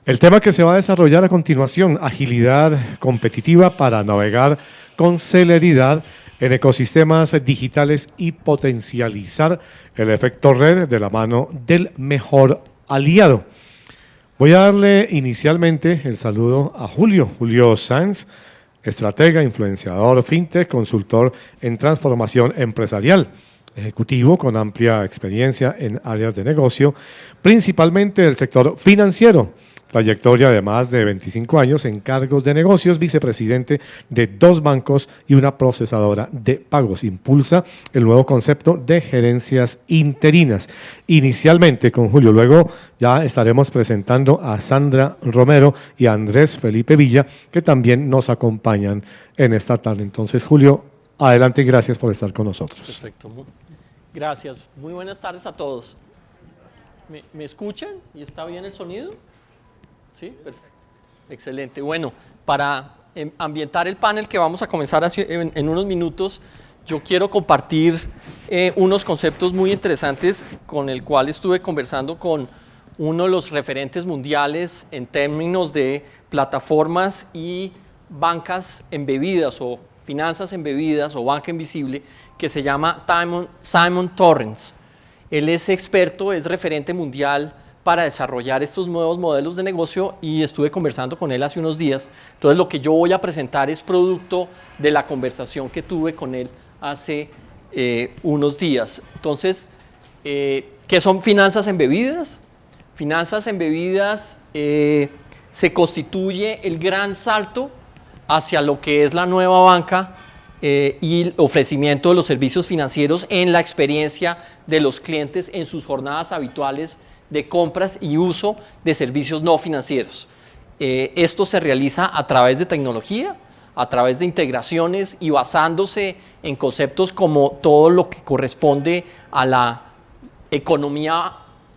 El tema que se va a desarrollar a continuación, agilidad competitiva para navegar con celeridad en ecosistemas digitales y potencializar el efecto red de la mano del mejor aliado. Voy a darle inicialmente el saludo a Julio Sanz, estratega, influenciador, fintech, consultor en transformación empresarial, ejecutivo con amplia experiencia en áreas de negocio, principalmente del sector financiero. Trayectoria de más de 25 años en cargos de negocios, vicepresidente de 2 bancos y una procesadora de pagos. Impulsa el nuevo concepto de gerencias interinas. Inicialmente con Julio, luego ya estaremos presentando a Sandra Romero y a Andrés Felipe Villa, que también nos acompañan en esta tarde. Entonces, Julio, adelante y gracias por estar con nosotros. Perfecto. Gracias. Muy buenas tardes a todos. ¿Me escuchan? ¿Y está bien el sonido? Sí, perfecto. Excelente. Bueno, para ambientar el panel que vamos a comenzar en unos minutos, yo quiero compartir unos conceptos muy interesantes con el cual estuve conversando con uno de los referentes mundiales en términos de plataformas y bancas embebidas o finanzas embebidas o banca invisible, que se llama Simon Torrance. Él es experto, es referente mundial para desarrollar estos nuevos modelos de negocio y estuve conversando con él hace unos días. Entonces lo que yo voy a presentar es producto de la conversación que tuve con él hace unos días. Entonces, ¿qué son finanzas embebidas? Finanzas embebidas se constituye el gran salto hacia lo que es la nueva banca y el ofrecimiento de los servicios financieros en la experiencia de los clientes en sus jornadas habituales de compras y uso de servicios no financieros. Esto se realiza a través de tecnología, a través de integraciones y basándose en conceptos como todo lo que corresponde a la economía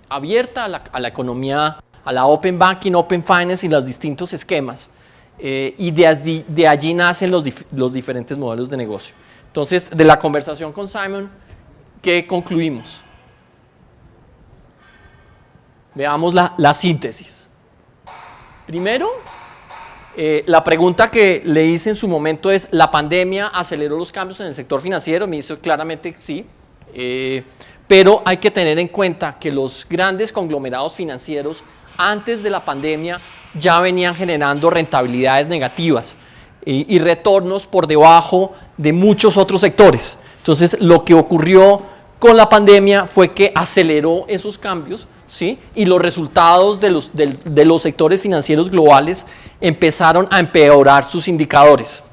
abierta, a la economía, a la Open Banking, Open Finance y los distintos esquemas. Y de allí nacen los diferentes modelos de negocio. Entonces, de la conversación con Simon, ¿qué concluimos? Veamos la síntesis. Primero, la pregunta que le hice en su momento es, ¿la pandemia aceleró los cambios en el sector financiero? Me hizo claramente sí, pero hay que tener en cuenta que los grandes conglomerados financieros antes de la pandemia ya venían generando rentabilidades negativas y retornos por debajo de muchos otros sectores. Entonces, lo que ocurrió con la pandemia fue que aceleró esos cambios, ¿sí? Y los resultados de los sectores financieros globales empezaron a empeorar sus indicadores.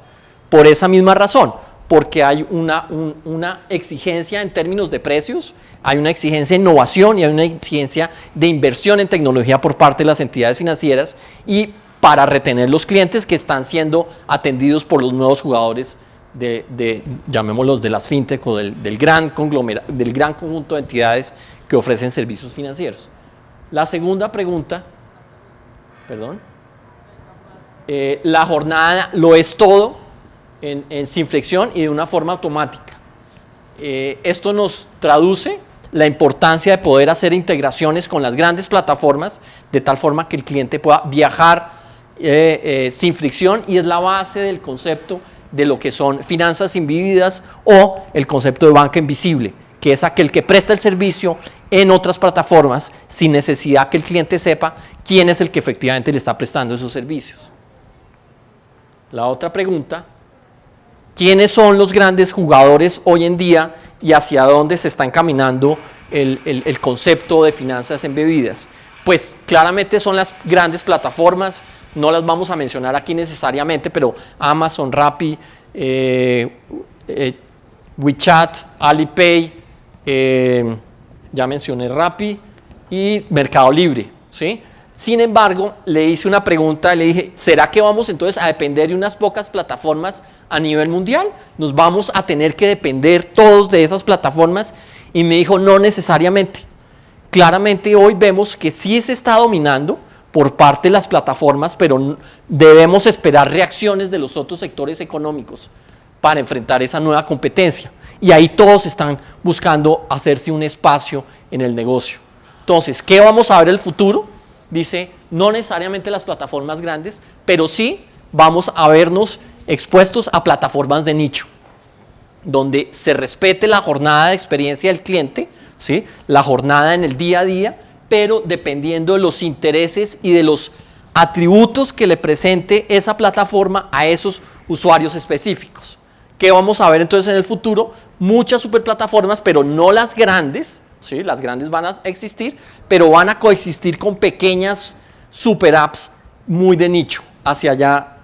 Por esa misma razón, porque hay una exigencia en términos de precios, hay una exigencia de innovación y hay una exigencia de inversión en tecnología por parte de las entidades financieras y para retener los clientes que están siendo atendidos por los nuevos jugadores llamémoslos de las fintech o del gran conjunto de entidades que ofrecen servicios financieros. La segunda pregunta, la jornada lo es todo sin fricción y de una forma automática. Esto nos traduce la importancia de poder hacer integraciones con las grandes plataformas de tal forma que el cliente pueda viajar sin fricción y es la base del concepto de lo que son finanzas embebidas o el concepto de banca invisible, que es aquel que presta el servicio en otras plataformas sin necesidad que el cliente sepa quién es el que efectivamente le está prestando esos servicios. La otra pregunta, ¿quiénes son los grandes jugadores hoy en día y hacia dónde se está encaminando el concepto de finanzas embebidas? Pues claramente son las grandes plataformas, no las vamos a mencionar aquí necesariamente, pero Amazon, Rappi, WeChat, Alipay, ya mencioné Rappi y Mercado Libre, ¿sí? Sin embargo, le hice una pregunta, le dije, ¿será que vamos entonces a depender de unas pocas plataformas a nivel mundial? ¿Nos vamos a tener que depender todos de esas plataformas? Y me dijo, no necesariamente. Claramente hoy vemos que sí se está dominando por parte de las plataformas, pero debemos esperar reacciones de los otros sectores económicos para enfrentar esa nueva competencia. Y ahí todos están buscando hacerse un espacio en el negocio. Entonces, ¿qué vamos a ver en el futuro? dice, no necesariamente las plataformas grandes, pero sí vamos a vernos expuestos a plataformas de nicho, donde se respete la jornada de experiencia del cliente, ¿sí? La jornada en el día a día, pero dependiendo de los intereses y de los atributos que le presente esa plataforma a esos usuarios específicos. ¿Qué vamos a ver entonces en el futuro? Muchas superplataformas, pero no las grandes, ¿sí? Las grandes van a existir, pero van a coexistir con pequeñas super apps muy de nicho. Hacia allá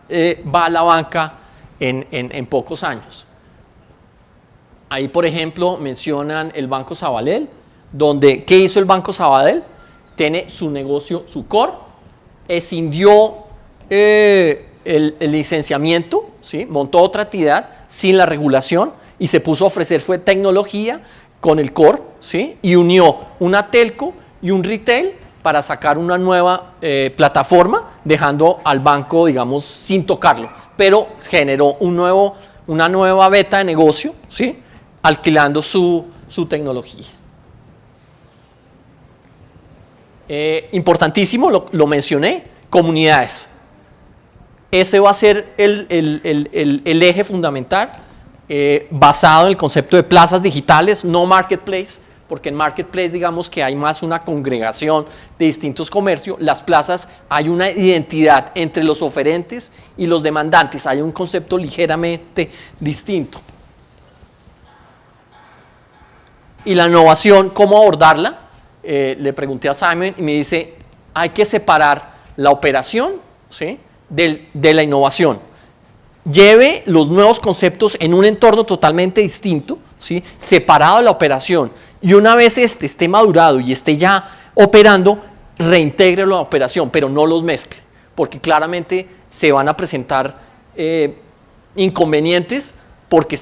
va la banca en pocos años. Ahí, por ejemplo, mencionan el Banco Sabadell, donde, ¿qué hizo el Banco Sabadell? Tiene su negocio, su core, escindió el licenciamiento, ¿sí? Montó otra entidad sin la regulación y se puso a ofrecer fue tecnología con el core, ¿sí? Y unió una telco y un retail para sacar una nueva plataforma, dejando al banco, digamos, sin tocarlo, pero generó una nueva beta de negocio, ¿sí? Alquilando su tecnología. Importantísimo, lo mencioné, comunidades. Ese va a ser el eje fundamental, basado en el concepto de plazas digitales, no marketplace, porque en marketplace digamos que hay más una congregación de distintos comercios. Las plazas hay una identidad entre los oferentes y los demandantes, hay un concepto ligeramente distinto. Y la innovación, ¿cómo abordarla? Le pregunté a Simon y me dice, hay que separar la operación, ¿sí? de la innovación. Lleve los nuevos conceptos en un entorno totalmente distinto, ¿sí? Separado de la operación. Y una vez esté madurado y esté ya operando, reintegre la operación, pero no los mezcle, porque claramente se van a presentar inconvenientes porque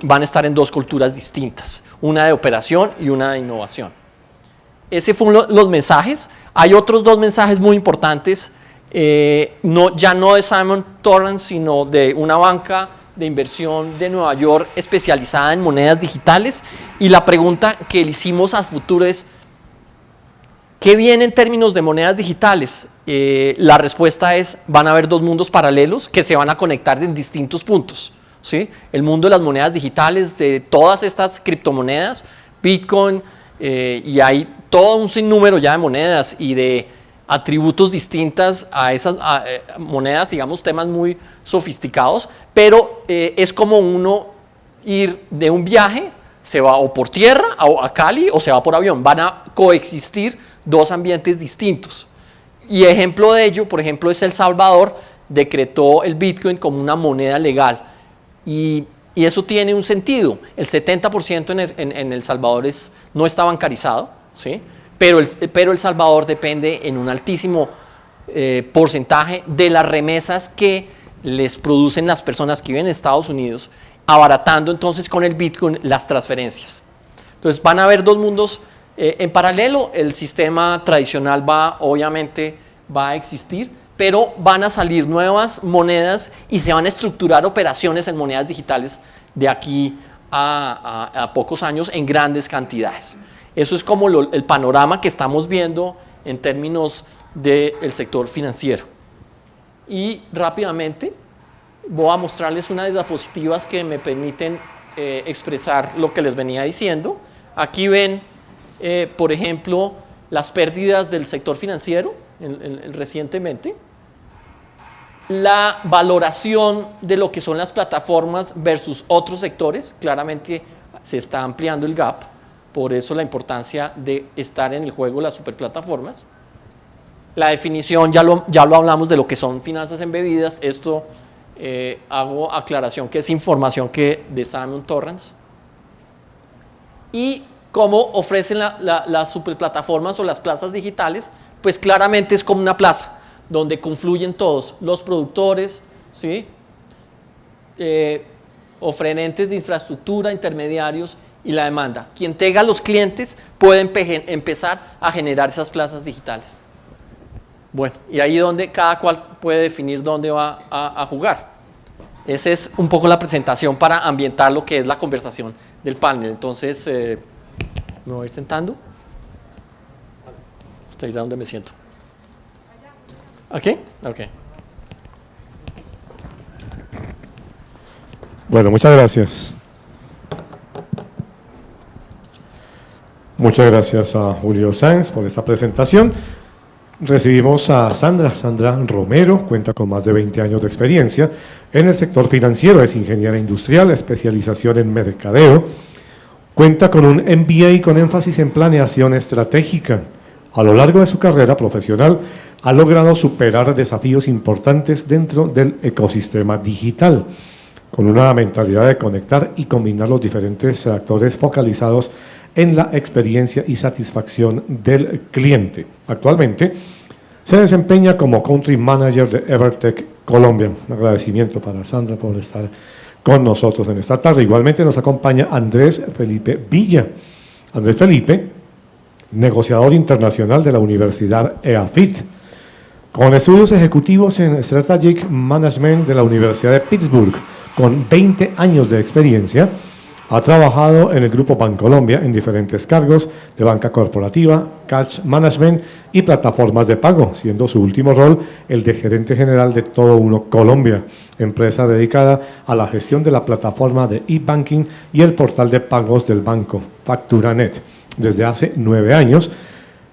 van a estar en dos culturas distintas, una de operación y una de innovación. Ese fueron los mensajes. Hay otros dos mensajes muy importantes, ya no de Simon Torrance, sino de una banca de inversión de Nueva York especializada en monedas digitales. Y la pregunta que le hicimos al futuro es, ¿qué viene en términos de monedas digitales? La respuesta es, van a haber dos mundos paralelos que se van a conectar en distintos puntos, ¿sí? El mundo de las monedas digitales, de todas estas criptomonedas, Bitcoin, y hay todo un sinnúmero ya de monedas y de atributos distintas a esas monedas, digamos, temas muy sofisticados, pero es como uno ir de un viaje, se va o por tierra a Cali o se va por avión, van a coexistir dos ambientes distintos. Y ejemplo de ello, por ejemplo, es El Salvador, decretó el Bitcoin como una moneda legal y eso tiene un sentido. El 70% en El Salvador no está bancarizado, ¿sí? Pero El Salvador depende en un altísimo porcentaje de las remesas que les producen las personas que viven en Estados Unidos, abaratando entonces con el Bitcoin las transferencias. Entonces van a haber dos mundos en paralelo. El sistema tradicional obviamente va a existir, pero van a salir nuevas monedas y se van a estructurar operaciones en monedas digitales de aquí a pocos años en grandes cantidades. Eso es como el panorama que estamos viendo en términos del sector financiero. Y rápidamente voy a mostrarles unas diapositivas que me permiten expresar lo que les venía diciendo. Aquí ven, por ejemplo, las pérdidas del sector financiero recientemente, la valoración de lo que son las plataformas versus otros sectores. Claramente se está ampliando el gap, por eso la importancia de estar en el juego de las superplataformas. La definición, ya lo hablamos de lo que son finanzas embebidas. Esto hago aclaración que es información de Simon Torrance. Y cómo ofrecen las superplataformas o las plazas digitales, pues claramente es como una plaza donde confluyen todos, los productores, ¿sí? Oferentes de infraestructura, intermediarios y la demanda. Quien tenga los clientes puede empezar a generar esas plazas digitales. Bueno, y ahí donde cada cual puede definir dónde va a jugar. Esa es un poco la presentación para ambientar lo que es la conversación del panel. Entonces, me voy a ir sentando. Estoy donde me siento. ¿Aquí? Ok. Bueno, muchas gracias. Muchas gracias a Julio Sáenz por esta presentación. Recibimos a Sandra Romero, cuenta con más de 20 años de experiencia en el sector financiero, es ingeniera industrial, especialización en mercadeo, cuenta con un MBA con énfasis en planeación estratégica. A lo largo de su carrera profesional ha logrado superar desafíos importantes dentro del ecosistema digital, con una mentalidad de conectar y combinar los diferentes actores focalizados en la experiencia y satisfacción del cliente. Actualmente se desempeña como Country Manager de Evertec Colombia. Un agradecimiento para Sandra por estar con nosotros en esta tarde. Igualmente nos acompaña Andrés Felipe Villa. Andrés Felipe, negociador internacional de la Universidad EAFIT, con estudios ejecutivos en Strategic Management de la Universidad de Pittsburgh, con 20 años de experiencia. Ha trabajado en el Grupo Bancolombia en diferentes cargos de banca corporativa, cash management y plataformas de pago, siendo su último rol el de gerente general de Todo Uno Colombia, empresa dedicada a la gestión de la plataforma de e-banking y el portal de pagos del banco, FacturaNet. Desde hace 9 años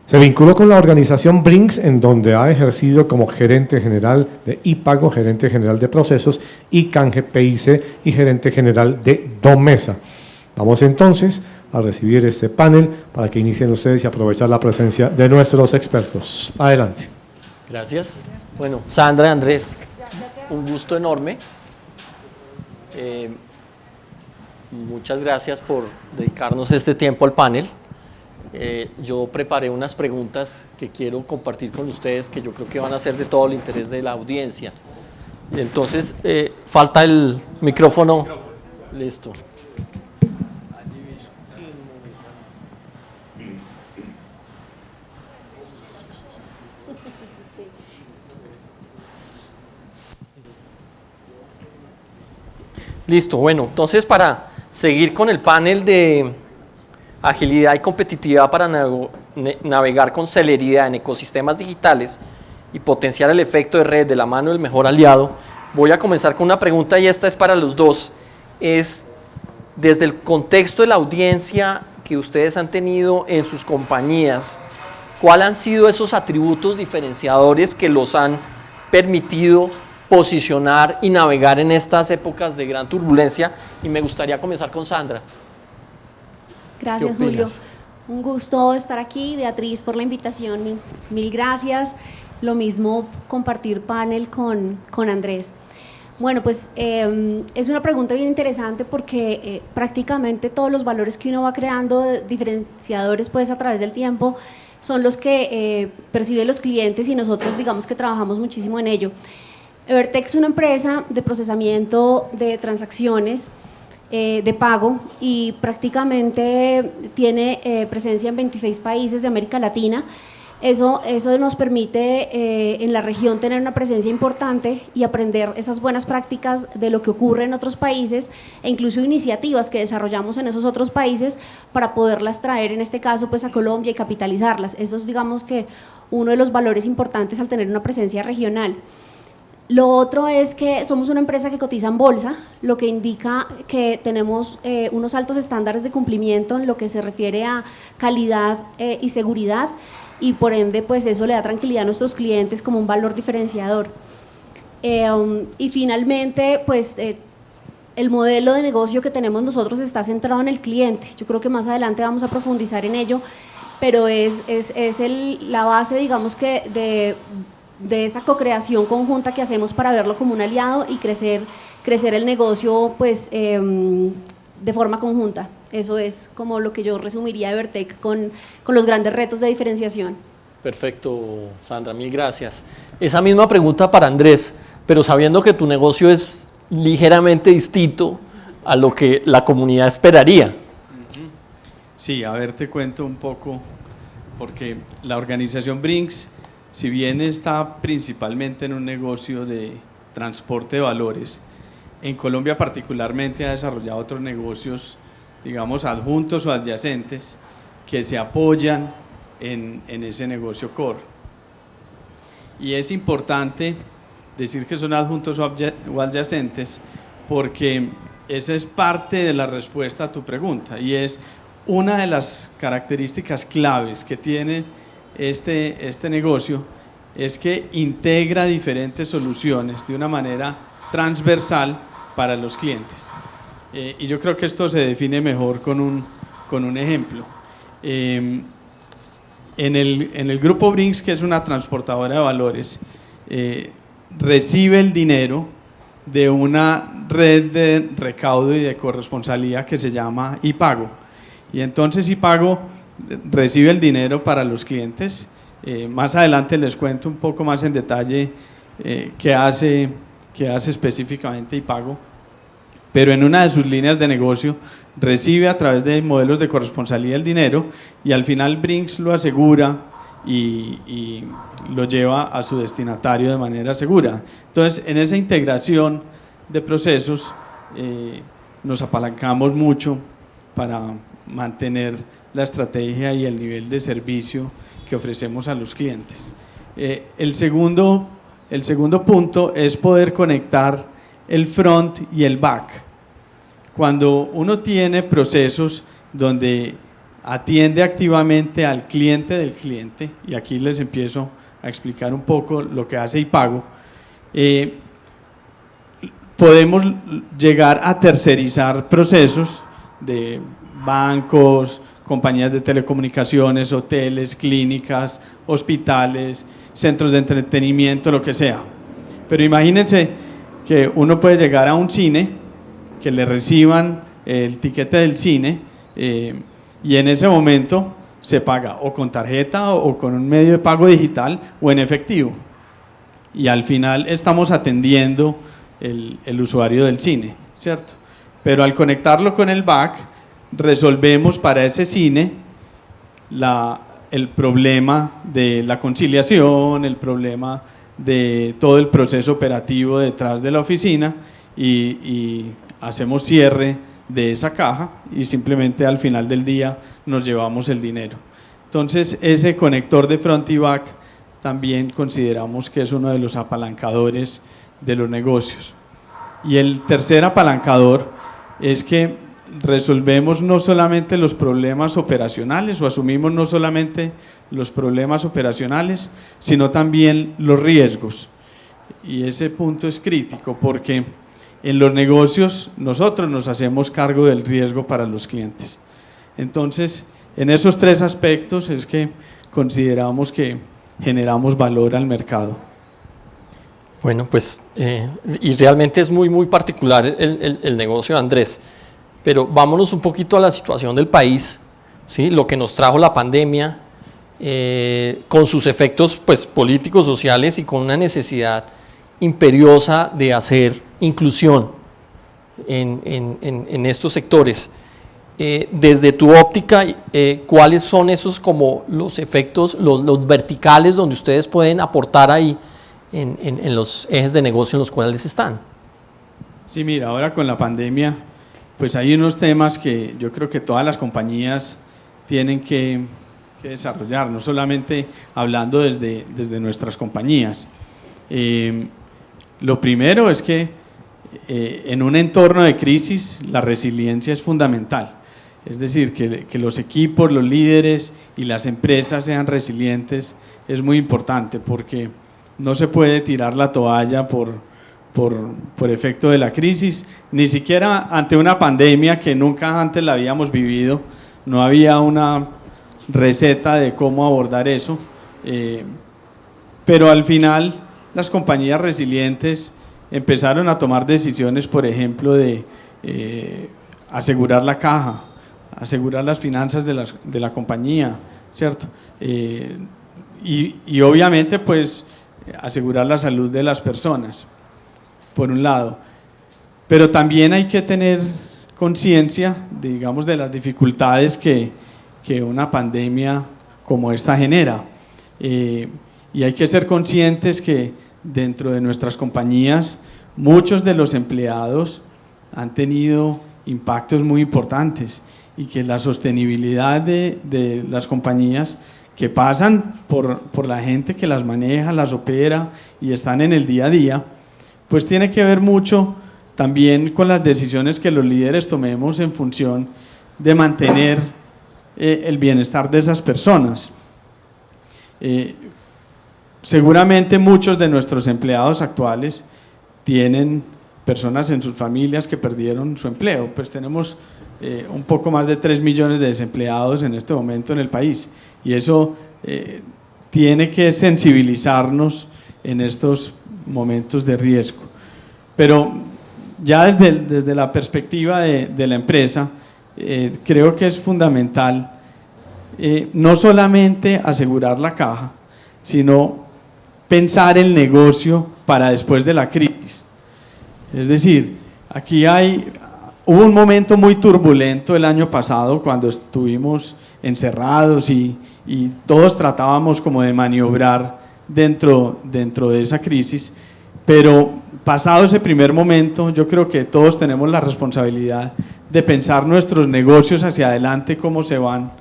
se vinculó con la organización Brinks, en donde ha ejercido como gerente general de e-pago, gerente general de procesos y canje PIC y gerente general de Domesa. Vamos entonces a recibir este panel para que inicien ustedes y aprovechar la presencia de nuestros expertos. Adelante. Gracias. Bueno, Sandra, Andrés, un gusto enorme. Muchas gracias por dedicarnos este tiempo al panel. Yo preparé unas preguntas que quiero compartir con ustedes que yo creo que van a ser de todo el interés de la audiencia. Entonces, falta el micrófono. Listo. Listo, bueno, entonces para seguir con el panel de agilidad y competitividad para navegar con celeridad en ecosistemas digitales y potenciar el efecto de red de la mano del mejor aliado, voy a comenzar con una pregunta y esta es para los dos. Es, desde el contexto de la audiencia que ustedes han tenido en sus compañías, ¿cuáles han sido esos atributos diferenciadores que los han permitido posicionar y navegar en estas épocas de gran turbulencia? Y me gustaría comenzar con Sandra. Gracias, Julio. Un gusto estar aquí. Beatriz, por la invitación, mil gracias. Lo mismo compartir panel con Andrés. Bueno, pues es una pregunta bien interesante porque prácticamente todos los valores que uno va creando, diferenciadores pues a través del tiempo, son los que perciben los clientes y nosotros digamos que trabajamos muchísimo en ello. Evertec es una empresa de procesamiento de transacciones de pago y prácticamente tiene presencia en 26 países de América Latina. Eso nos permite en la región tener una presencia importante y aprender esas buenas prácticas de lo que ocurre en otros países e incluso iniciativas que desarrollamos en esos otros países para poderlas traer, en este caso, pues a Colombia y capitalizarlas. Eso es, digamos que, uno de los valores importantes al tener una presencia regional. Lo otro es que somos una empresa que cotiza en bolsa, lo que indica que tenemos unos altos estándares de cumplimiento en lo que se refiere a calidad y seguridad, y por ende pues eso le da tranquilidad a nuestros clientes como un valor diferenciador. Y finalmente pues el modelo de negocio que tenemos nosotros está centrado en el cliente. Yo creo que más adelante vamos a profundizar en ello, pero es la base, digamos que de esa co-creación conjunta que hacemos para verlo como un aliado y crecer el negocio pues de forma conjunta. Eso es como lo que yo resumiría de Evertec con los grandes retos de diferenciación. Perfecto, Sandra, mil gracias. Esa misma pregunta para Andrés, pero sabiendo que tu negocio es ligeramente distinto a lo que la comunidad esperaría. Sí, a ver, te cuento un poco, porque la organización Brinks, si bien está principalmente en un negocio de transporte de valores, en Colombia particularmente ha desarrollado otros negocios, digamos, adjuntos o adyacentes que se apoyan en ese negocio core. y es importante decir que son adjuntos o adyacentes porque esa es parte de la respuesta a tu pregunta y es una de las características claves que tiene este negocio es que integra diferentes soluciones de una manera transversal para los clientes. Y yo creo que esto se define mejor con un ejemplo. En el grupo Brinks, que es una transportadora de valores, recibe el dinero de una red de recaudo y de corresponsalía que se llama iPago. Y entonces iPago recibe el dinero para los clientes. Más adelante les cuento un poco más en detalle qué hace específicamente iPago, pero en una de sus líneas de negocio recibe a través de modelos de corresponsalía el dinero y al final Brinks lo asegura y lo lleva a su destinatario de manera segura. Entonces, en esa integración de procesos nos apalancamos mucho para mantener la estrategia y el nivel de servicio que ofrecemos a los clientes. El segundo punto es poder conectar el front y el back. Cuando uno tiene procesos donde atiende activamente al cliente del cliente, y aquí les empiezo a explicar un poco lo que hace iPago, podemos llegar a tercerizar procesos de bancos, compañías de telecomunicaciones, hoteles, clínicas, hospitales, centros de entretenimiento, lo que sea. Pero imagínense que uno puede llegar a un cine, que le reciban el tiquete del cine y en ese momento se paga o con tarjeta o con un medio de pago digital o en efectivo. Y al final estamos atendiendo el usuario del cine, ¿cierto? Pero al conectarlo con el back, resolvemos para ese cine el problema de la conciliación, el problema de todo el proceso operativo detrás de la oficina y hacemos cierre de esa caja y simplemente al final del día nos llevamos el dinero. Entonces, ese conector de front y back también consideramos que es uno de los apalancadores de los negocios. Y el tercer apalancador es que resolvemos no solamente los problemas operacionales o asumimos no solamente los problemas operacionales, sino también los riesgos. Y ese punto es crítico porque en los negocios nosotros nos hacemos cargo del riesgo para los clientes. Entonces, en esos tres aspectos es que consideramos que generamos valor al mercado. Bueno, pues, y realmente es muy, muy particular el negocio de Andrés, pero vámonos un poquito a la situación del país, ¿sí? Lo que nos trajo la pandemia, con sus efectos pues, políticos, sociales y con una necesidad imperiosa de hacer inclusión en estos sectores. Desde tu óptica, ¿cuáles son esos como los efectos, los verticales donde ustedes pueden aportar ahí en los ejes de negocio en los cuales están? Sí, mira, ahora con la pandemia, pues hay unos temas que yo creo que todas las compañías tienen que desarrollar, no solamente hablando desde nuestras compañías. Lo primero es que en un entorno de crisis la resiliencia es fundamental. Es decir, que los equipos, los líderes y las empresas sean resilientes es muy importante porque no se puede tirar la toalla por efecto de la crisis, ni siquiera ante una pandemia que nunca antes la habíamos vivido, no había una receta de cómo abordar eso, pero al final las compañías resilientes empezaron a tomar decisiones, por ejemplo, de asegurar la caja, asegurar las finanzas de la compañía, ¿cierto? Y obviamente pues asegurar la salud de las personas, por un lado, pero también hay que tener conciencia, digamos, de las dificultades que una pandemia como esta genera, y hay que ser conscientes que dentro de nuestras compañías muchos de los empleados han tenido impactos muy importantes y que la sostenibilidad de las compañías que pasan por la gente que las maneja, las opera y están en el día a día, pues tiene que ver mucho también con las decisiones que los líderes tomemos en función de mantener el bienestar de esas personas. Seguramente muchos de nuestros empleados actuales tienen personas en sus familias que perdieron su empleo, pues tenemos un poco más de 3 millones de desempleados en este momento en el país, y eso tiene que sensibilizarnos en estos momentos de riesgo. Pero ya desde la perspectiva de la empresa, creo que es fundamental no solamente asegurar la caja, sino pensar el negocio para después de la crisis. Es decir, aquí hubo un momento muy turbulento el año pasado cuando estuvimos encerrados y todos tratábamos como de maniobrar dentro de esa crisis, pero pasado ese primer momento, yo creo que todos tenemos la responsabilidad de pensar nuestros negocios hacia adelante, cómo se van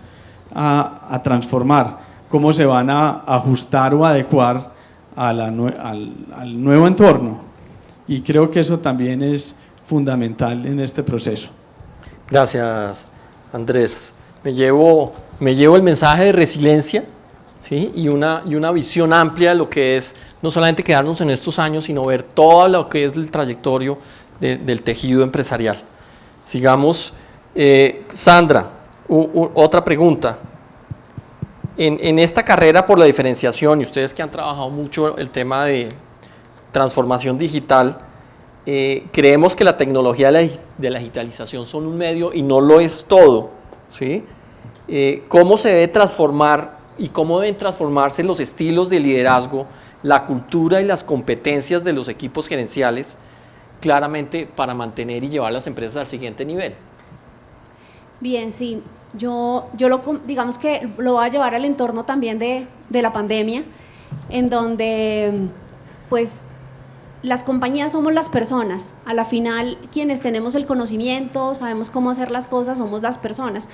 a transformar, cómo se van a ajustar o adecuar al nuevo entorno. Y creo que eso también es fundamental en este proceso. Gracias, Andrés. Me llevo el mensaje de resiliencia, ¿sí? y una visión amplia de lo que es no solamente quedarnos en estos años, sino ver todo lo que es el trayectorio del tejido empresarial. Sigamos. Sandra, otra pregunta. En esta carrera por la diferenciación, y ustedes que han trabajado mucho el tema de transformación digital, creemos que la tecnología de la digitalización son un medio y no lo es todo, ¿sí? ¿Cómo se debe transformar y cómo deben transformarse los estilos de liderazgo, la cultura y las competencias de los equipos gerenciales, claramente para mantener y llevar las empresas al siguiente nivel? Bien, sí, yo digamos que lo voy a llevar al entorno también de la pandemia, en donde pues las compañías somos las personas, a la final quienes tenemos el conocimiento, sabemos cómo hacer las cosas, somos las personas,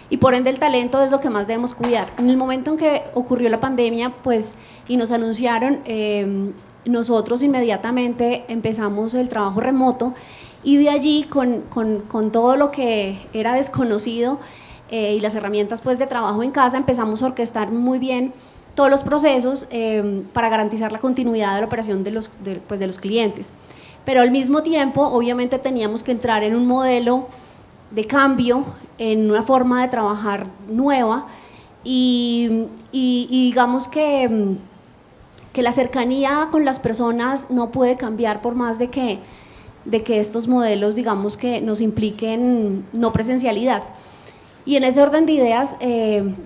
y por ende el talento es lo que más debemos cuidar. En el momento en que ocurrió la pandemia, pues, y nos anunciaron, nosotros inmediatamente empezamos el trabajo remoto, y de allí con todo lo que era desconocido y las herramientas pues de trabajo en casa, empezamos a orquestar muy bien todos los procesos para garantizar la continuidad de la operación de los clientes. Pero al mismo tiempo, obviamente teníamos que entrar en un modelo de cambio, en una forma de trabajar nueva, y digamos que la cercanía con las personas no puede cambiar por más de que estos modelos, digamos, que nos impliquen no presencialidad. Y en ese orden de ideas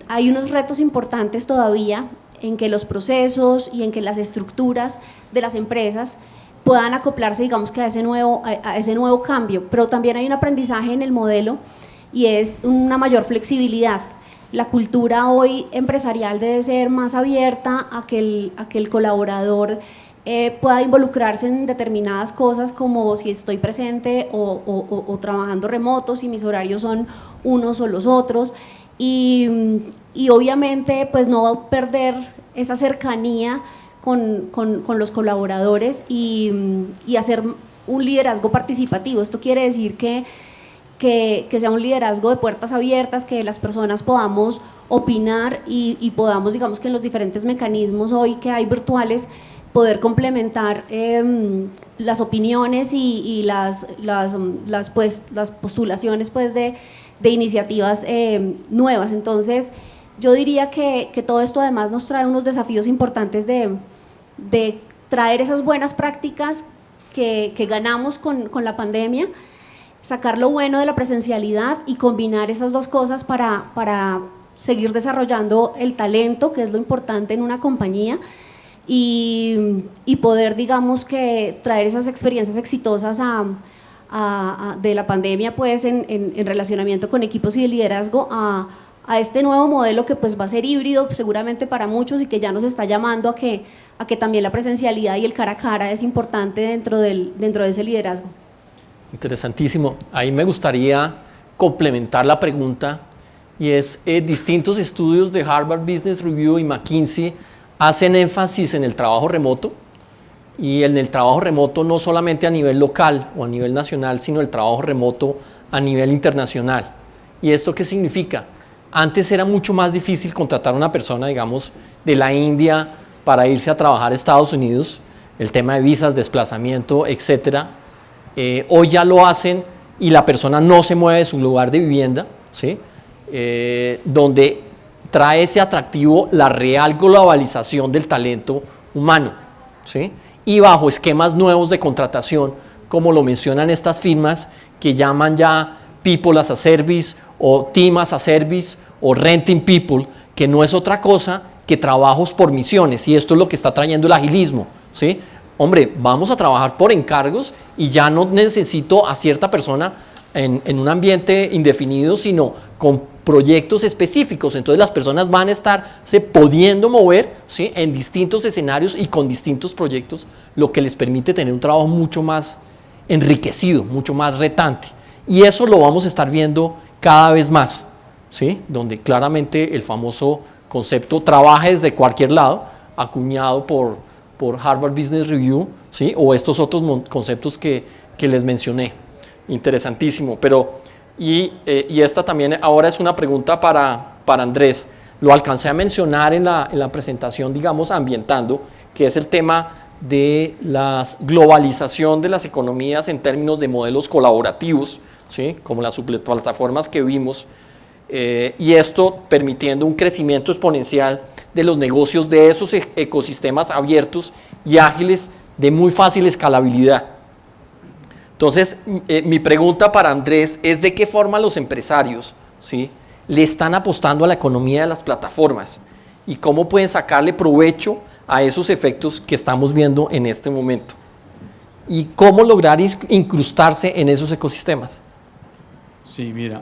hay unos retos importantes todavía en que los procesos y en que las estructuras de las empresas puedan acoplarse, digamos, que a ese nuevo cambio, pero también hay un aprendizaje en el modelo y es una mayor flexibilidad. La cultura hoy empresarial debe ser más abierta a que el colaborador pueda involucrarse en determinadas cosas, como si estoy presente o trabajando remoto, si mis horarios son unos o los otros, y obviamente pues no perder esa cercanía con los colaboradores y hacer un liderazgo participativo. Esto quiere decir que sea un liderazgo de puertas abiertas, que las personas podamos opinar y podamos, digamos, que en los diferentes mecanismos hoy que hay virtuales, poder complementar las opiniones y las postulaciones pues de iniciativas nuevas. Entonces yo diría que todo esto además nos trae unos desafíos importantes de traer esas buenas prácticas que ganamos con la pandemia, sacar lo bueno de la presencialidad y combinar esas dos cosas para seguir desarrollando el talento, que es lo importante en una compañía, y poder, digamos, que traer esas experiencias exitosas de la pandemia pues en relacionamiento con equipos y de liderazgo a este nuevo modelo que pues va a ser híbrido seguramente para muchos y que ya nos está llamando a que también la presencialidad y el cara a cara es importante dentro de ese liderazgo. Interesantísimo. Ahí me gustaría complementar la pregunta y es distintos estudios de Harvard Business Review y McKinsey hacen énfasis en el trabajo remoto, y en el trabajo remoto no solamente a nivel local o a nivel nacional, sino el trabajo remoto a nivel internacional. ¿Y esto qué significa? Antes era mucho más difícil contratar a una persona, digamos, de la India para irse a trabajar a Estados Unidos, el tema de visas, desplazamiento, etcétera. Hoy ya lo hacen y la persona no se mueve de su lugar de vivienda, ¿sí? Donde trae ese atractivo la real globalización del talento humano, ¿sí? Y bajo esquemas nuevos de contratación, como lo mencionan estas firmas que llaman ya People as a Service o Team as a Service o Renting People, que no es otra cosa que trabajos por misiones, y esto es lo que está trayendo el agilismo, ¿sí? Hombre, vamos a trabajar por encargos y ya no necesito a cierta persona en un ambiente indefinido, sino con proyectos específicos. Entonces las personas van a estarse pudiendo mover, ¿sí? En distintos escenarios y con distintos proyectos, lo que les permite tener un trabajo mucho más enriquecido, mucho más retante. Y eso lo vamos a estar viendo cada vez más, ¿sí? Donde claramente el famoso concepto trabaja desde cualquier lado, acuñado por Harvard Business Review, ¿sí? O estos otros conceptos que les mencioné. Interesantísimo. Pero, y esta también ahora es una pregunta para Andrés. Lo alcancé a mencionar en la presentación, digamos, ambientando, que es el tema de la globalización de las economías en términos de modelos colaborativos, ¿sí? Como las plataformas que vimos, y esto permitiendo un crecimiento exponencial de los negocios de esos ecosistemas abiertos y ágiles de muy fácil escalabilidad. Entonces, mi pregunta para Andrés es de qué forma los empresarios, ¿sí? Le están apostando a la economía de las plataformas y cómo pueden sacarle provecho a esos efectos que estamos viendo en este momento y cómo lograr incrustarse en esos ecosistemas. Sí, mira,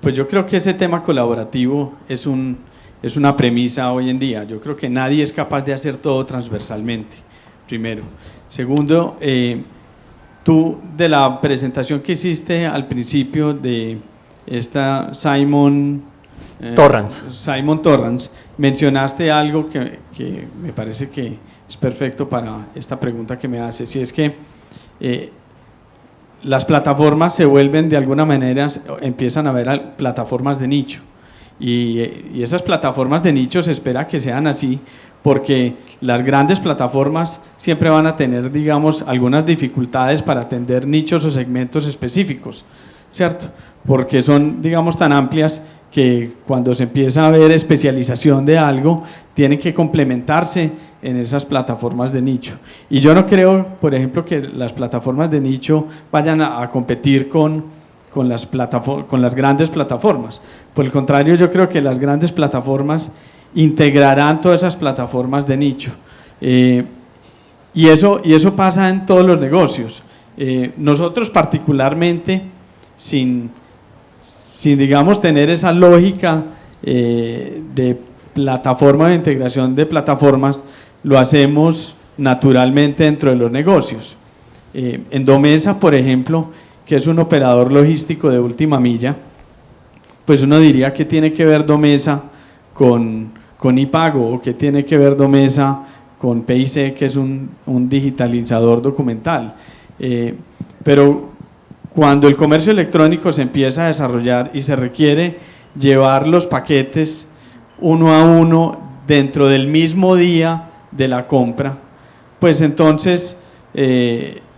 pues yo creo que ese tema colaborativo es una premisa hoy en día. Yo creo que nadie es capaz de hacer todo transversalmente, primero. Segundo, tú de la presentación que hiciste al principio de esta Simon Torrance, mencionaste algo que me parece que es perfecto para esta pregunta que me haces, y es que las plataformas se vuelven de alguna manera, empiezan a haber plataformas de nicho, y esas plataformas de nicho se espera que sean así, porque las grandes plataformas siempre van a tener, digamos, algunas dificultades para atender nichos o segmentos específicos, ¿cierto? Porque son, digamos, tan amplias que cuando se empieza a ver especialización de algo, tienen que complementarse en esas plataformas de nicho. Y yo no creo, por ejemplo, que las plataformas de nicho vayan a competir con las grandes plataformas. Por el contrario, yo creo que las grandes plataformas integrarán todas esas plataformas de nicho. Y eso pasa en todos los negocios. Nosotros particularmente, sin digamos tener esa lógica de plataforma, de integración de plataformas, lo hacemos naturalmente dentro de los negocios. Endomesa, por ejemplo, que es un operador logístico de última milla, pues uno diría que tiene que ver Domesa con iPago, o que tiene que ver Domesa con PIC, que es un digitalizador documental. Pero cuando el comercio electrónico se empieza a desarrollar y se requiere llevar los paquetes uno a uno dentro del mismo día de la compra, pues entonces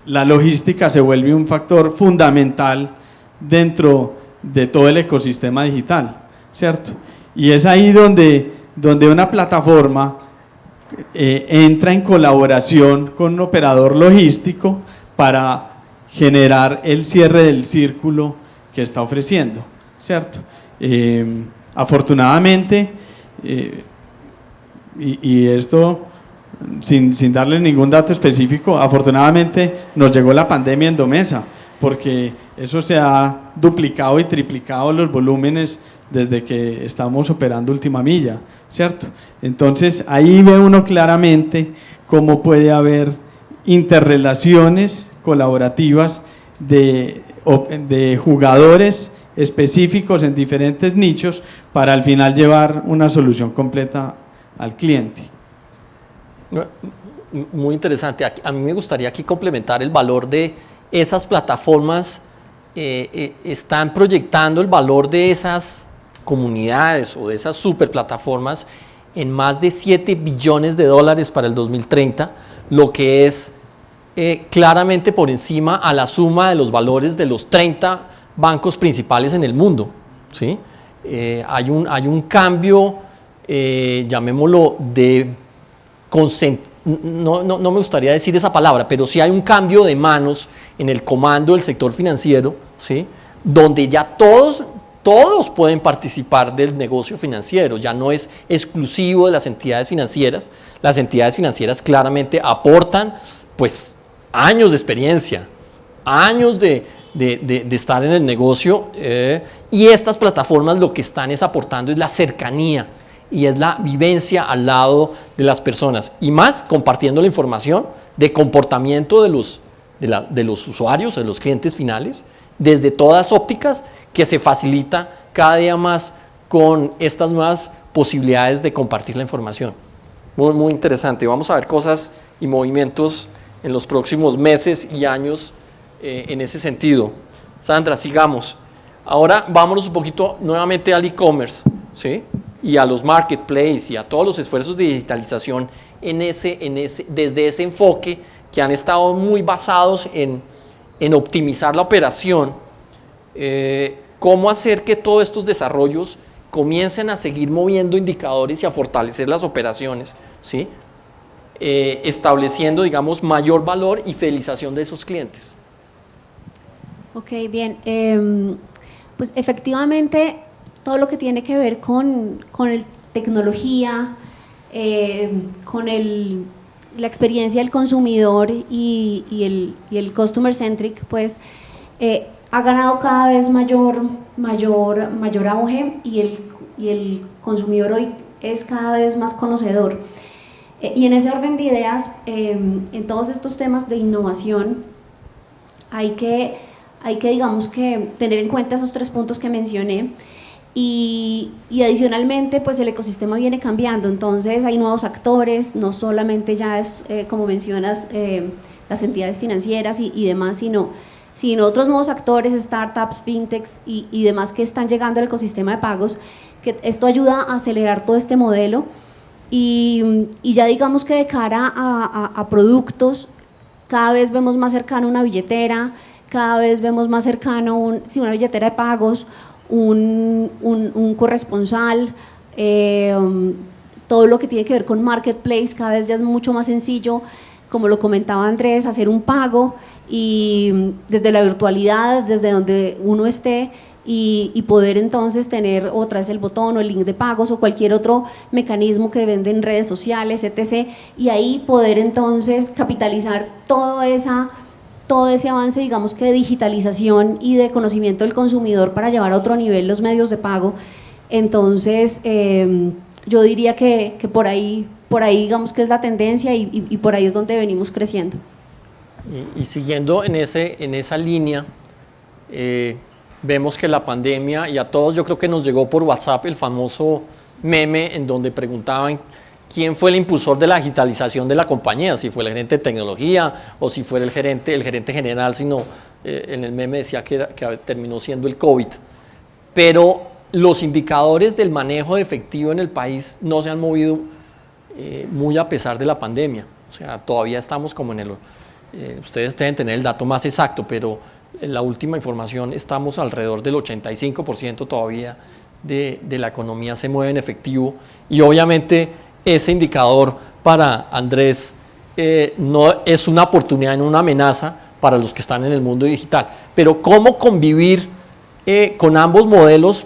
la logística se vuelve un factor fundamental dentro de todo el ecosistema digital, ¿cierto? Y es ahí donde una plataforma entra en colaboración con un operador logístico para generar el cierre del círculo que está ofreciendo, ¿cierto? Afortunadamente, y esto sin darle ningún dato específico, afortunadamente nos llegó la pandemia en Domesa, porque eso se ha duplicado y triplicado los volúmenes desde que estamos operando última milla, ¿cierto? Entonces ahí ve uno claramente cómo puede haber interrelaciones colaborativas de jugadores específicos en diferentes nichos para al final llevar una solución completa al cliente. Muy interesante. A mí me gustaría aquí complementar el valor de esas plataformas. Están proyectando el valor de esas comunidades o de esas superplataformas en más de 7 billones de dólares para el 2030, lo que es claramente por encima a la suma de los valores de los 30 bancos principales en el mundo, ¿sí? Hay un cambio, llamémoslo, no me gustaría decir esa palabra, pero sí hay un cambio de manos en el comando del sector financiero, ¿sí? Donde ya todos pueden participar del negocio financiero, ya no es exclusivo de las entidades financieras. Las entidades financieras claramente aportan pues años de experiencia, años de estar en el negocio, y estas plataformas lo que están es aportando es la cercanía y es la vivencia al lado de las personas, y más compartiendo la información de comportamiento de los usuarios, de los clientes finales, desde todas ópticas, que se facilita cada día más con estas nuevas posibilidades de compartir la información. Muy, muy interesante. Vamos a ver cosas y movimientos en los próximos meses y años en ese sentido. Sandra, sigamos. Ahora vámonos un poquito nuevamente al e-commerce, ¿sí? Y a los marketplaces y a todos los esfuerzos de digitalización desde ese enfoque que han estado muy basados en optimizar la operación. Cómo hacer que todos estos desarrollos comiencen a seguir moviendo indicadores y a fortalecer las operaciones, ¿sí? Estableciendo, digamos, mayor valor y fidelización de esos clientes. Ok, bien. Pues efectivamente, todo lo que tiene que ver con tecnología, con la experiencia del consumidor y el customer centric, pues ha ganado cada vez mayor auge, y el consumidor hoy es cada vez más conocedor. Y en ese orden de ideas, en todos estos temas de innovación, hay que digamos que tener en cuenta esos 3 puntos que mencioné, y adicionalmente pues el ecosistema viene cambiando, entonces hay nuevos actores, no solamente ya es como mencionas las entidades financieras y demás, sino otros nuevos actores, startups, fintechs y demás que están llegando al ecosistema de pagos, que esto ayuda a acelerar todo este modelo. Y ya digamos que de cara a productos, cada vez vemos más cercano una billetera, cada vez vemos más cercano una billetera de pagos, un corresponsal, todo lo que tiene que ver con marketplace, cada vez ya es mucho más sencillo, como lo comentaba Andrés, hacer un pago y desde la virtualidad, desde donde uno esté, y poder entonces tener otra vez el botón o el link de pagos o cualquier otro mecanismo que venden en redes sociales, etc. Y ahí poder entonces capitalizar todo ese avance, digamos que de digitalización y de conocimiento del consumidor para llevar a otro nivel los medios de pago. Entonces yo diría que por ahí digamos que es la tendencia y por ahí es donde venimos creciendo. Y siguiendo en esa línea, vemos que la pandemia, y a todos yo creo que nos llegó por WhatsApp el famoso meme en donde preguntaban quién fue el impulsor de la digitalización de la compañía, si fue el gerente de tecnología o si fue el gerente general, sino en el meme decía que terminó siendo el COVID. Pero los indicadores del manejo de efectivo en el país no se han movido muy a pesar de la pandemia. O sea, todavía estamos como ustedes deben tener el dato más exacto, pero en la última información estamos alrededor del 85% todavía de la economía se mueve en efectivo, y obviamente ese indicador para Andrés no es una oportunidad, no una amenaza para los que están en el mundo digital. Pero ¿cómo convivir con ambos modelos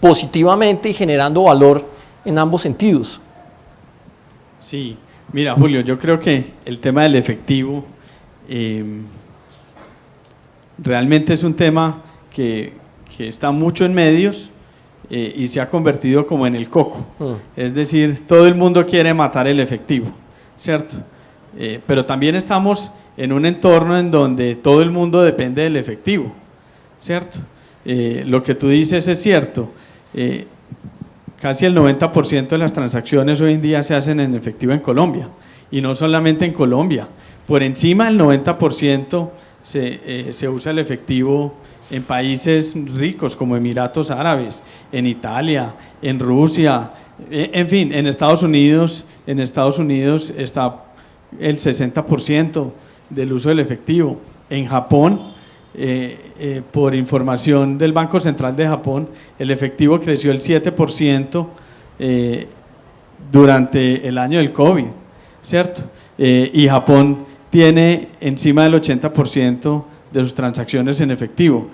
positivamente y generando valor en ambos sentidos? Sí, mira Julio, yo creo que el tema del efectivo realmente es un tema que está mucho en medios y se ha convertido como en el coco. Es decir, todo el mundo quiere matar el efectivo, ¿cierto? Pero también estamos en un entorno en donde todo el mundo depende del efectivo, ¿cierto? lo que tú dices es cierto. Casi el 90% de las transacciones hoy en día se hacen en efectivo en Colombia, y no solamente en Colombia. Por encima del 90% se usa el efectivo en países ricos como Emiratos Árabes, en Italia, en Rusia, en fin, en Estados Unidos está el 60% del uso del efectivo. En Japón, por información del Banco Central de Japón, el efectivo creció el 7% durante el año del COVID, ¿cierto? Y Japón tiene encima del 80% de sus transacciones en efectivo.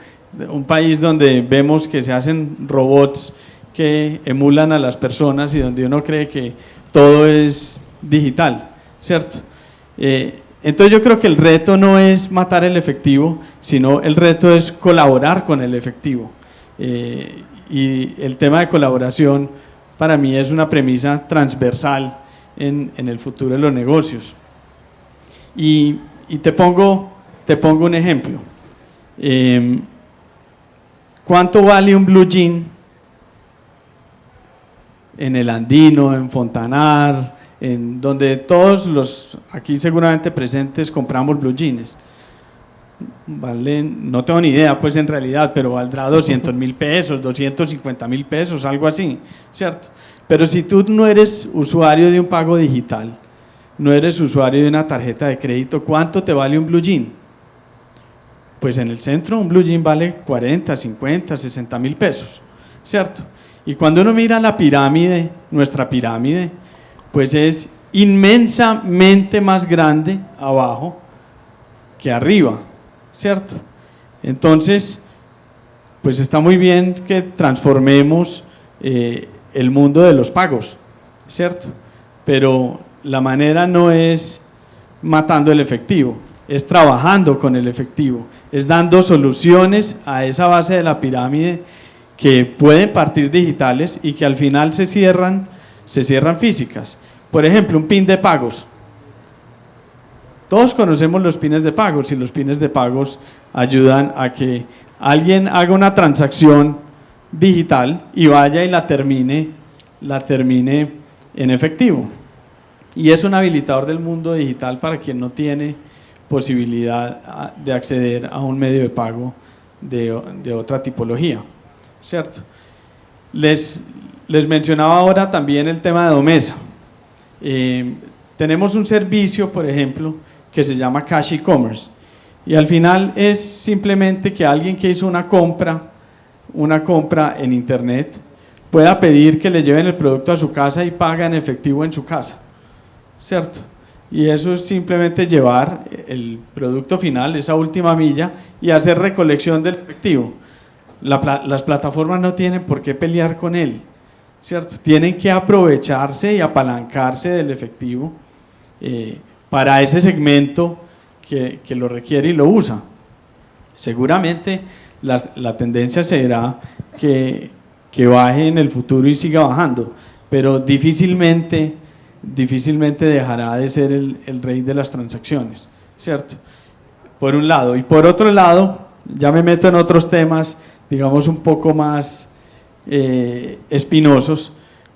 Un país donde vemos que se hacen robots que emulan a las personas y donde uno cree que todo es digital, ¿cierto? Entonces yo creo que el reto no es matar el efectivo, sino el reto es colaborar con el efectivo. Y el tema de colaboración para mí es una premisa transversal en el futuro de los negocios. Y te pongo un ejemplo. ¿Cuánto vale un blue jean en el Andino, en Fontanar, en donde todos los aquí seguramente presentes compramos blue jeans? Vale, no tengo ni idea pues en realidad, pero valdrá 200.000 pesos, 250.000 pesos, algo así, ¿cierto? Pero si tú no eres usuario de un pago digital, no eres usuario de una tarjeta de crédito, ¿cuánto te vale un blue jean? Pues en el centro un blue jean vale 40, 50, 60.000 pesos, ¿cierto? Y cuando uno mira la pirámide, nuestra pirámide, pues es inmensamente más grande abajo que arriba, ¿cierto? Entonces, pues está muy bien que transformemos el mundo de los pagos, ¿cierto? Pero la manera no es matando el efectivo, es trabajando con el efectivo, es dando soluciones a esa base de la pirámide que pueden partir digitales y que al final se cierran físicas. Por ejemplo, un PIN de pagos. Todos conocemos los pines de pagos y los pines de pagos ayudan a que alguien haga una transacción digital y vaya y la termine en efectivo. Y es un habilitador del mundo digital para quien no tiene posibilidad de acceder a un medio de pago de otra tipología, ¿cierto? Les mencionaba ahora también el tema de Domesa. Tenemos un servicio, por ejemplo, que se llama Cash E-Commerce, y al final es simplemente que alguien que hizo una compra en internet pueda pedir que le lleven el producto a su casa y paga en efectivo en su casa, ¿cierto? Y eso es simplemente llevar el producto final, esa última milla, y hacer recolección del efectivo. Las plataformas no tienen por qué pelear con él, ¿cierto? Tienen que aprovecharse y apalancarse del efectivo para ese segmento que lo requiere y lo usa. Seguramente la tendencia será que baje en el futuro y siga bajando, pero difícilmente dejará de ser el rey de las transacciones, ¿cierto? Por un lado. Y por otro lado, ya me meto en otros temas, digamos un poco más espinosos,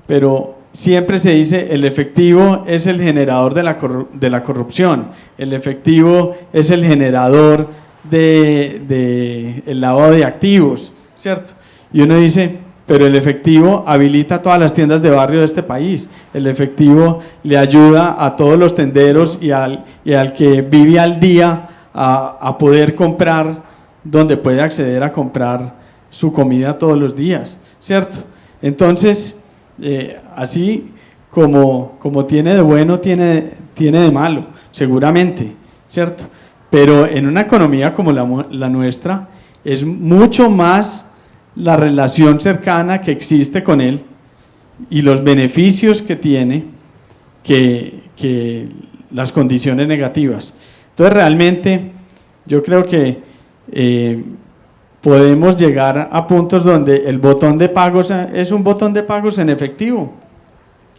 pero siempre se dice el efectivo es el generador de la corrupción, el efectivo es el generador el lavado de activos, ¿cierto? Y uno dice, pero el efectivo habilita todas las tiendas de barrio de este país, el efectivo le ayuda a todos los tenderos y al que vive al día a poder comprar donde puede acceder a comprar su comida todos los días, ¿cierto? Entonces, así como tiene de bueno, tiene de malo, seguramente, ¿cierto? Pero en una economía como la nuestra, es mucho más la relación cercana que existe con él y los beneficios que tiene que las condiciones negativas. Entonces realmente yo creo que podemos llegar a puntos donde el botón de pagos es un botón de pagos en efectivo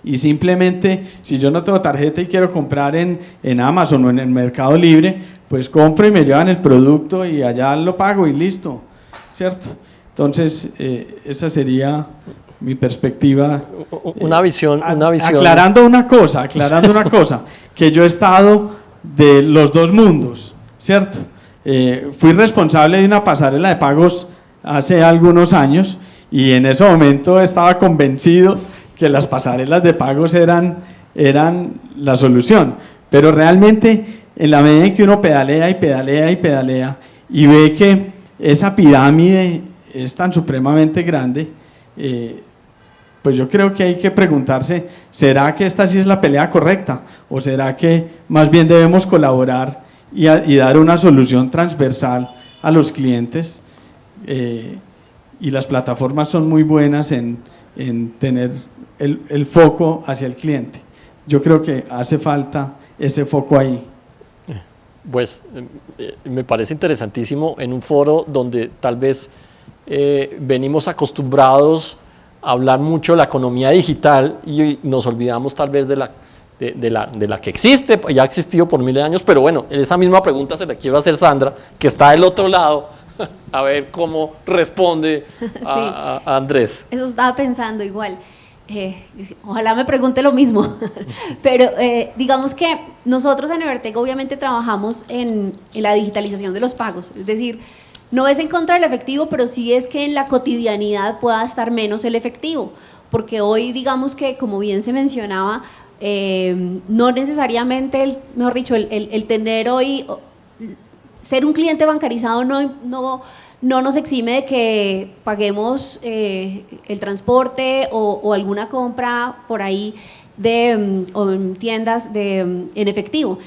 y simplemente si yo no tengo tarjeta y quiero comprar en Amazon o en el Mercado Libre, pues compro y me llevan el producto y allá lo pago y listo, ¿cierto? Entonces, esa sería mi perspectiva. Una visión. Aclarando una cosa, que yo he estado de los dos mundos, ¿cierto? Fui responsable de una pasarela de pagos hace algunos años y en ese momento estaba convencido que las pasarelas de pagos eran la solución, pero realmente en la medida en que uno pedalea y pedalea y pedalea y ve que esa pirámide es tan supremamente grande, pues yo creo que hay que preguntarse, ¿será que esta sí es la pelea correcta? ¿O será que más bien debemos colaborar y dar una solución transversal a los clientes? Y las plataformas son muy buenas en tener el foco hacia el cliente. Yo creo que hace falta ese foco ahí. Pues me parece interesantísimo en un foro donde tal vez venimos acostumbrados a hablar mucho de la economía digital y nos olvidamos tal vez de la que existe, ya ha existido por miles de años, pero bueno, esa misma pregunta se la quiero hacer Sandra, que está del otro lado, a ver cómo responde a Andrés. Eso estaba pensando igual. Ojalá me pregunte lo mismo, pero digamos que nosotros en Evertec obviamente trabajamos en la digitalización de los pagos, es decir, no es en contra del efectivo, pero sí es que en la cotidianidad pueda estar menos el efectivo, porque hoy digamos que, como bien se mencionaba, no necesariamente, mejor dicho, el tener hoy, ser un cliente bancarizado no nos exime de que paguemos el transporte o alguna compra por ahí o en tiendas en efectivo.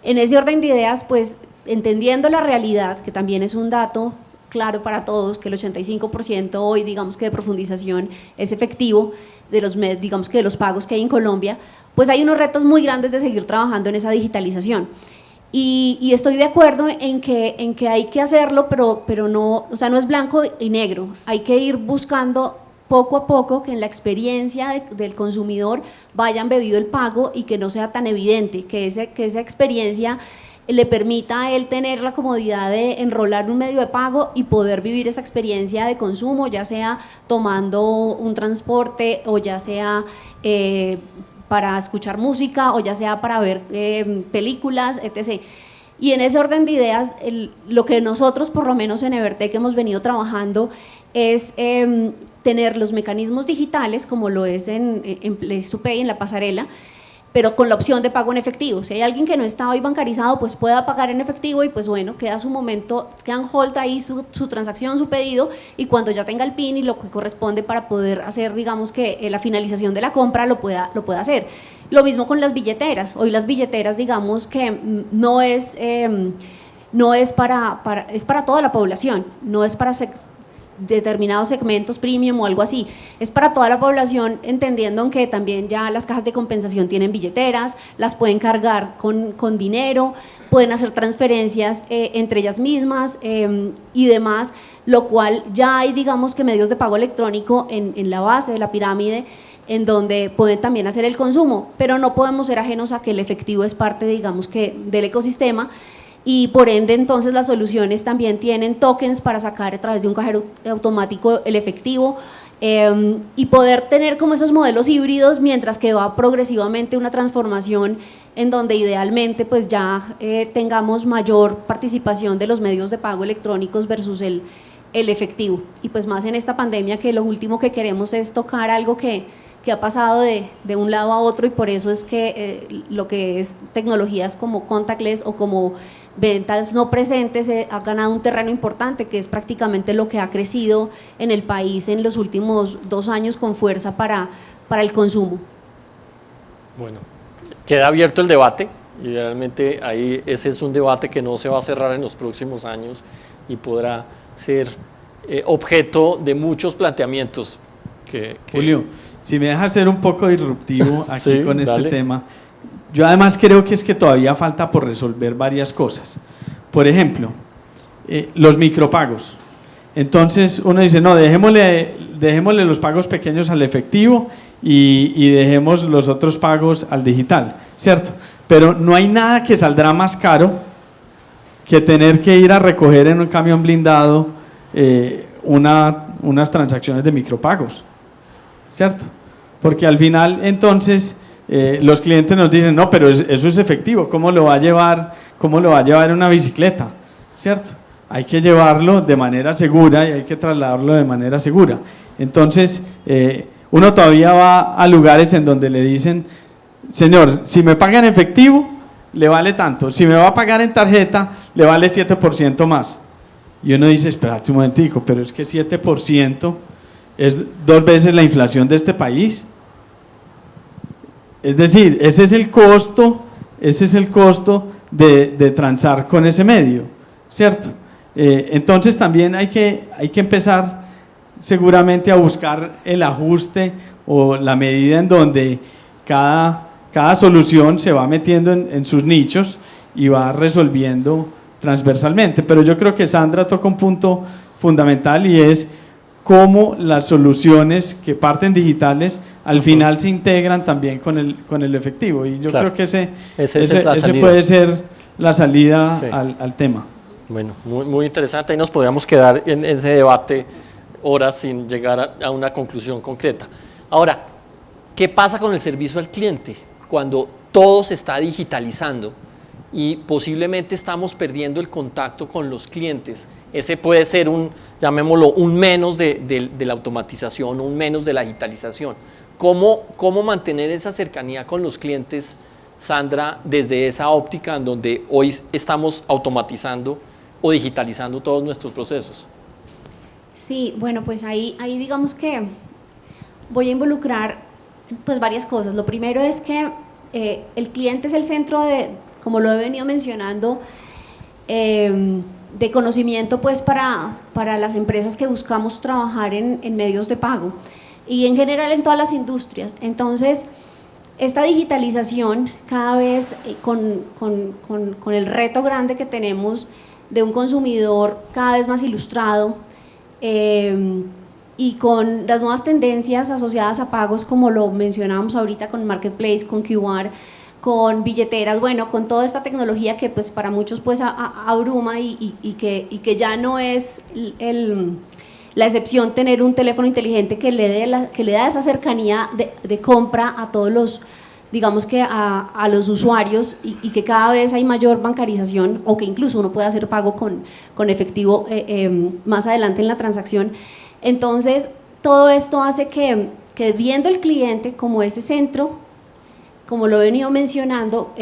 En ese orden de ideas, pues entendiendo la realidad, que también es un dato claro para todos, que el 85% hoy, digamos que de profundización es efectivo, digamos que de los pagos que hay en Colombia, pues hay unos retos muy grandes de seguir trabajando en esa digitalización. Y estoy de acuerdo en que hay que hacerlo, pero no, o sea, no es blanco y negro, hay que ir buscando poco a poco que en la experiencia del consumidor vaya embebido el pago y que no sea tan evidente, que esa experiencia le permita a él tener la comodidad de enrolar un medio de pago y poder vivir esa experiencia de consumo, ya sea tomando un transporte o ya sea para escuchar música o ya sea para ver películas, etc. Y en ese orden de ideas, lo que nosotros por lo menos en Evertec hemos venido trabajando es tener los mecanismos digitales como lo es en Place2Pay, en la pasarela, pero con la opción de pago en efectivo. Si hay alguien que no está hoy bancarizado, pues pueda pagar en efectivo y pues bueno, queda su momento, queda en hold ahí su transacción, su pedido, y cuando ya tenga el PIN y lo que corresponde para poder hacer, digamos que la finalización de la compra lo pueda hacer. Lo mismo con las billeteras. Hoy las billeteras, digamos que no es para toda la población, no es para determinados segmentos premium o algo así, es para toda la población, entendiendo que también ya las cajas de compensación tienen billeteras, las pueden cargar con dinero, pueden hacer transferencias entre ellas mismas y demás, lo cual ya hay, digamos que medios de pago electrónico en la base de la pirámide en donde pueden también hacer el consumo, pero no podemos ser ajenos a que el efectivo es parte, digamos que, del ecosistema. Y por ende entonces las soluciones también tienen tokens para sacar a través de un cajero automático el efectivo y poder tener como esos modelos híbridos, mientras que va progresivamente una transformación en donde idealmente pues ya tengamos mayor participación de los medios de pago electrónicos versus el efectivo. Y pues más en esta pandemia, que lo último que queremos es tocar algo que ha pasado de un lado a otro, y por eso es que lo que es tecnologías como contactless o como ventas no presentes ha ganado un terreno importante, que es prácticamente lo que ha crecido en el país en los últimos 2 años con fuerza para el consumo. Bueno, queda abierto el debate y realmente ahí ese es un debate que no se va a cerrar en los próximos años y podrá ser objeto de muchos planteamientos. Julio, si me dejas ser un poco disruptivo aquí sí, con este dale. tema, yo además creo que es que todavía falta por resolver varias cosas. Por ejemplo, los micropagos. Entonces uno dice, no, dejémosle los pagos pequeños al efectivo y dejemos los otros pagos al digital, ¿cierto? Pero no hay nada que saldrá más caro que tener que ir a recoger en un camión blindado una unas transacciones de micropagos, ¿cierto? Porque al final entonces los clientes nos dicen, no, pero eso es efectivo, ¿cómo lo va a llevar en una bicicleta? ¿Cierto? Hay que llevarlo de manera segura y hay que trasladarlo de manera segura. Entonces, uno todavía va a lugares en donde le dicen, señor, si me paga en efectivo, le vale tanto, si me va a pagar en tarjeta, le vale 7% más. Y uno dice, espérate un momentico, pero es que 7% es 2 veces la inflación de este país. Es decir, ese es el costo de transar con ese medio, ¿cierto? Entonces también hay que empezar seguramente a buscar el ajuste o la medida en donde cada solución se va metiendo en sus nichos y va resolviendo transversalmente. Pero yo creo que Sandra toca un punto fundamental y es cómo las soluciones que parten digitales al final se integran también con el efectivo. Y yo creo que ese puede ser la salida al tema. Bueno, muy interesante. Ahí nos podríamos quedar en ese debate horas sin llegar a una conclusión concreta. Ahora, ¿qué pasa con el servicio al cliente cuando todo se está digitalizando y posiblemente estamos perdiendo el contacto con los clientes? Ese puede ser llamémoslo, un menos de la automatización, un menos de la digitalización. ¿Cómo mantener esa cercanía con los clientes, Sandra, desde esa óptica en donde hoy estamos automatizando o digitalizando todos nuestros procesos? Sí, bueno, pues ahí digamos que voy a involucrar pues varias cosas. Lo primero es que el cliente es el centro de, como lo he venido mencionando, de conocimiento pues para las empresas que buscamos trabajar en medios de pago y en general en todas las industrias. Entonces, esta digitalización cada vez con el reto grande que tenemos de un consumidor cada vez más ilustrado y con las nuevas tendencias asociadas a pagos como lo mencionábamos ahorita con Marketplace, con QR, con billeteras, bueno, con toda esta tecnología que pues para muchos pues abruma y que ya no es la excepción tener un teléfono inteligente que le da esa cercanía de compra a todos los, digamos que a los usuarios y que cada vez hay mayor bancarización o que incluso uno puede hacer pago con efectivo más adelante en la transacción. Entonces, todo esto hace que viendo el cliente como ese centro, como lo he venido mencionando,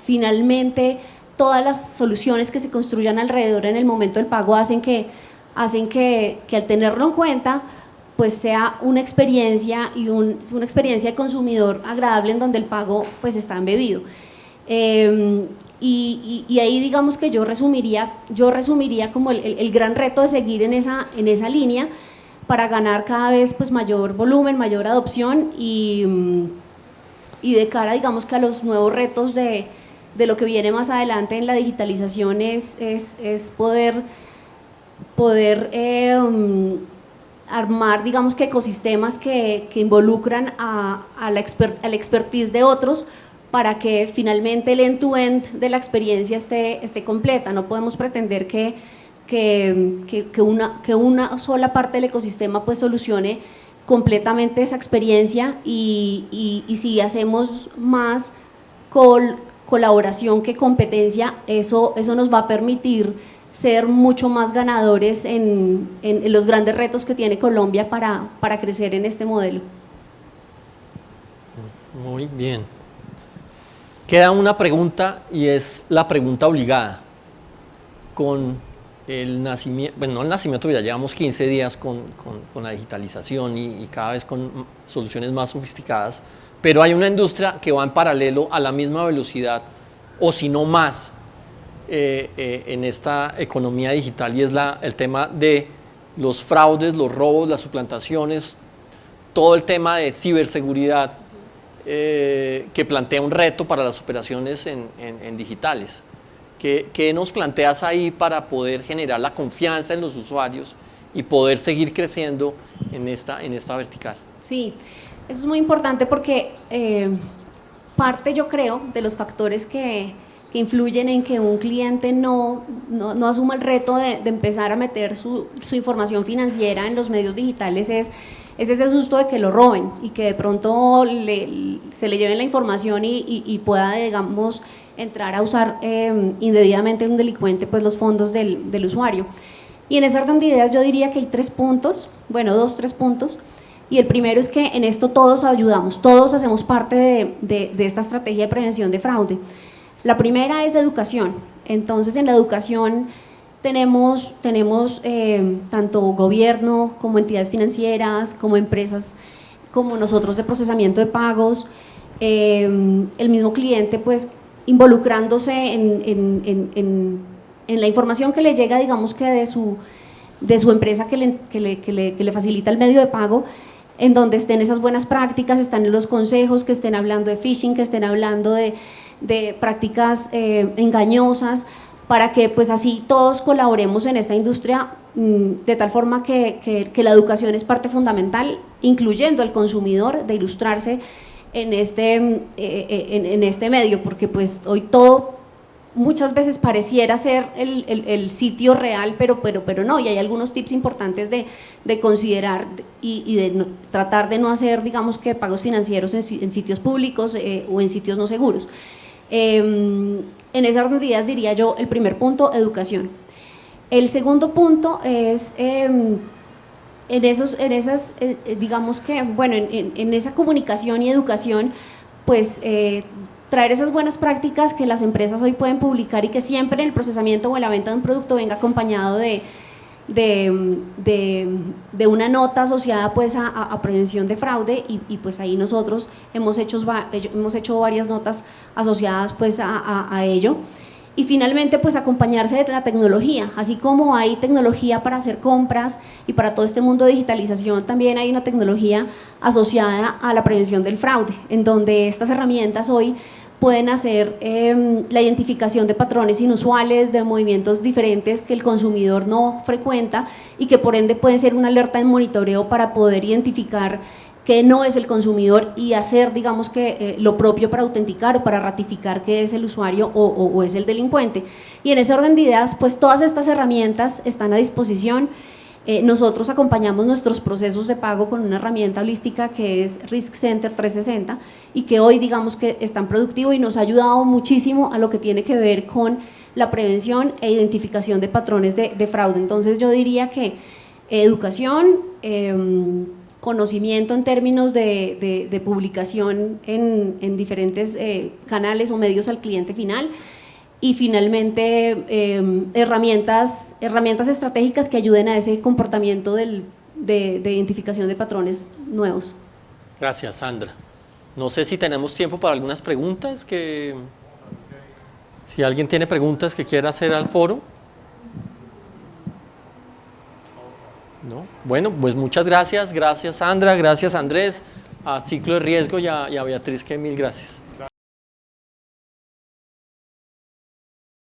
finalmente todas las soluciones que se construyan alrededor en el momento del pago hacen que al tenerlo en cuenta, pues sea una experiencia y una experiencia de consumidor agradable en donde el pago pues está embebido. Y ahí digamos que yo resumiría como el gran reto de seguir en esa línea para ganar cada vez pues mayor volumen, mayor adopción y de cara digamos que a los nuevos retos de lo que viene más adelante en la digitalización es poder armar digamos que ecosistemas que involucran al expertise de otros para que finalmente el end-to-end de la experiencia esté completa. No podemos pretender que una sola parte del ecosistema pues solucione completamente esa experiencia y si hacemos más colaboración que competencia, eso nos va a permitir ser mucho más ganadores en los grandes retos que tiene Colombia para crecer en este modelo. Muy bien. Queda una pregunta y es la pregunta obligada. Con el nacimiento, bueno, no el nacimiento, ya llevamos 15 días con la digitalización y cada vez con soluciones más sofisticadas, pero hay una industria que va en paralelo a la misma velocidad o si no más en esta economía digital y es el tema de los fraudes, los robos, las suplantaciones, todo el tema de ciberseguridad que plantea un reto para las operaciones en digitales. ¿Qué nos planteas ahí para poder generar la confianza en los usuarios y poder seguir creciendo en esta vertical? Sí, eso es muy importante porque parte, yo creo, de los factores que que influyen en que un cliente no asuma el reto de empezar a meter su información financiera en los medios digitales es ese susto de que lo roben y que de pronto se le lleven la información y pueda, digamos, entrar a usar indebidamente un delincuente pues los fondos del usuario. Y en ese orden de ideas yo diría que hay 3 puntos, bueno, 3 puntos, y el primero es que en esto todos ayudamos, todos hacemos parte de esta estrategia de prevención de fraude. La primera es educación. Entonces, en la educación tenemos tanto gobierno como entidades financieras, como empresas, como nosotros de procesamiento de pagos, el mismo cliente pues involucrándose en la información que le llega, digamos que de su empresa que le facilita el medio de pago, en donde estén esas buenas prácticas, están en los consejos, que estén hablando de phishing, que estén hablando de prácticas engañosas, para que pues así todos colaboremos en esta industria de tal forma que la educación es parte fundamental, incluyendo al consumidor, de ilustrarse en este medio, porque pues hoy todo muchas veces pareciera ser el sitio real, pero no, y hay algunos tips importantes de considerar y de tratar de no hacer, digamos, que pagos financieros en sitios públicos o en sitios no seguros. En esas orden de ideas diría yo, el primer punto, educación. El segundo punto es digamos que, bueno, en esa comunicación y educación, pues traer esas buenas prácticas que las empresas hoy pueden publicar y que siempre en el procesamiento o en la venta de un producto venga acompañado de una nota asociada pues a prevención de fraude y pues ahí nosotros hemos hecho varias notas asociadas pues a ello. Y finalmente pues acompañarse de la tecnología, así como hay tecnología para hacer compras y para todo este mundo de digitalización, también hay una tecnología asociada a la prevención del fraude, en donde estas herramientas hoy pueden hacer la identificación de patrones inusuales, de movimientos diferentes que el consumidor no frecuenta y que por ende pueden ser una alerta de monitoreo para poder identificar que no es el consumidor y hacer, digamos que lo propio para autenticar o para ratificar que es el usuario o es el delincuente. Y en ese orden de ideas, pues todas estas herramientas están a disposición. Nosotros acompañamos nuestros procesos de pago con una herramienta holística que es Risk Center 360 y que hoy digamos que es tan productivo y nos ha ayudado muchísimo a lo que tiene que ver con la prevención e identificación de patrones de fraude. Entonces yo diría que educación, conocimiento en términos de publicación en diferentes canales o medios al cliente final y finalmente herramientas estratégicas que ayuden a ese comportamiento de identificación de patrones nuevos. Gracias, Sandra. No sé si tenemos tiempo para algunas preguntas, si alguien tiene preguntas que quiera hacer al foro. ¿No? Bueno, pues muchas gracias, gracias Sandra, gracias Andrés, a Ciclo de Riesgo y a Beatriz, que mil gracias.